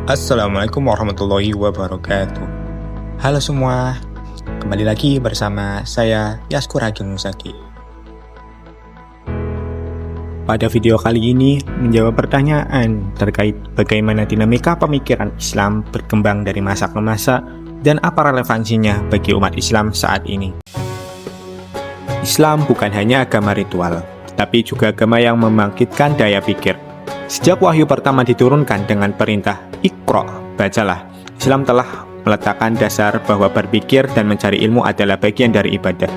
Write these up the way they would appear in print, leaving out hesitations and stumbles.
Assalamualaikum warahmatullahi wabarakatuh. Halo semua, kembali lagi bersama saya Yaskur Ageng Musaki. Pada video kali ini menjawab pertanyaan terkait bagaimana dinamika pemikiran Islam berkembang dari masa ke masa dan apa relevansinya bagi umat Islam saat ini. Islam bukan hanya agama ritual, tapi juga agama yang membangkitkan daya pikir. Sejak wahyu pertama diturunkan dengan perintah Iqra, bacalah, Islam telah meletakkan dasar bahwa berpikir dan mencari ilmu adalah bagian dari ibadah.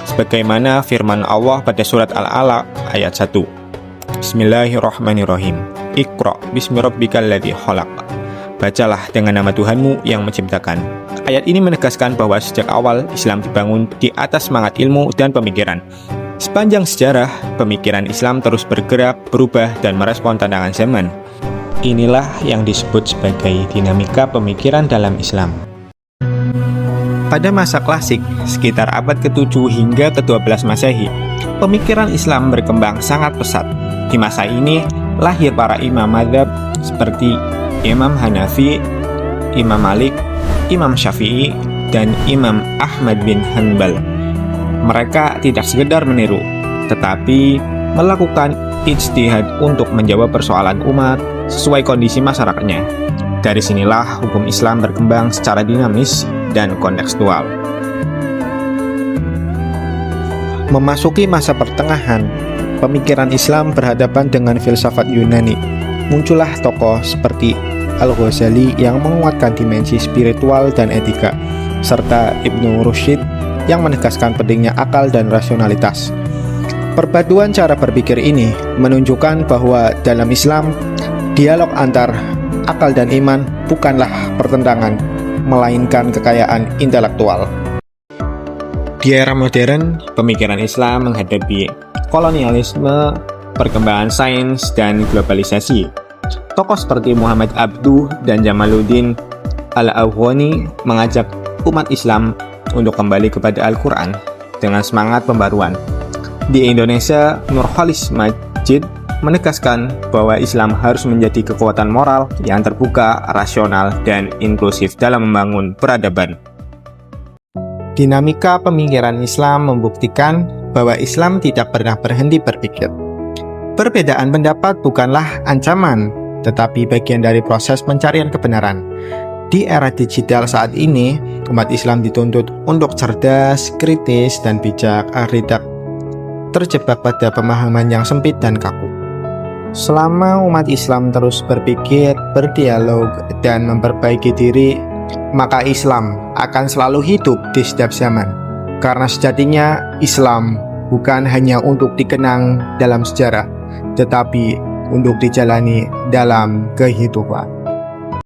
Sebagaimana firman Allah pada surat Al-Alaq ayat 1. Bismillahirrahmanirrahim. Iqra bismi rabbikal ladzi khalaq. Bacalah dengan nama Tuhanmu yang menciptakan. Ayat ini menegaskan bahwa sejak awal Islam dibangun di atas semangat ilmu dan pemikiran. Sepanjang sejarah, pemikiran Islam terus bergerak, berubah, dan merespon tantangan zaman. Inilah yang disebut sebagai dinamika pemikiran dalam Islam. Pada masa klasik, sekitar abad ke-7 hingga ke-12 Masehi, pemikiran Islam berkembang sangat pesat. Di masa ini, lahir para imam mazhab seperti Imam Hanafi, Imam Malik, Imam Syafi'i, dan Imam Ahmad bin Hanbal. Mereka tidak sekedar meniru, tetapi melakukan ijtihad untuk menjawab persoalan umat sesuai kondisi masyarakatnya. Dari sinilah hukum Islam berkembang secara dinamis dan kontekstual. Memasuki masa pertengahan, pemikiran Islam berhadapan dengan filsafat Yunani. Muncullah tokoh seperti Al-Ghazali yang menguatkan dimensi spiritual dan etika, serta Ibnu Rushd yang menegaskan pentingnya akal dan rasionalitas. Perpaduan cara berpikir ini menunjukkan bahwa dalam Islam, dialog antar akal dan iman bukanlah pertentangan, melainkan kekayaan intelektual. Di era modern, pemikiran Islam menghadapi kolonialisme, perkembangan sains, dan globalisasi. Tokoh seperti Muhammad Abduh dan Jamaluddin Al-Afghani mengajak umat Islam untuk kembali kepada Al-Quran dengan semangat pembaruan. Di Indonesia, Nurholis Majid menegaskan bahwa Islam harus menjadi kekuatan moral yang terbuka, rasional, dan inklusif dalam membangun peradaban. Dinamika pemikiran Islam membuktikan bahwa Islam tidak pernah berhenti berpikir. Perbedaan pendapat bukanlah ancaman, tetapi bagian dari proses pencarian kebenaran. Di era digital saat ini, umat Islam dituntut untuk cerdas, kritis, dan bijak agar tidak terjebak pada pemahaman yang sempit dan kaku. Selama umat Islam terus berpikir, berdialog, dan memperbaiki diri, maka Islam akan selalu hidup di setiap zaman. Karena sejatinya Islam bukan hanya untuk dikenang dalam sejarah, tetapi untuk dijalani dalam kehidupan.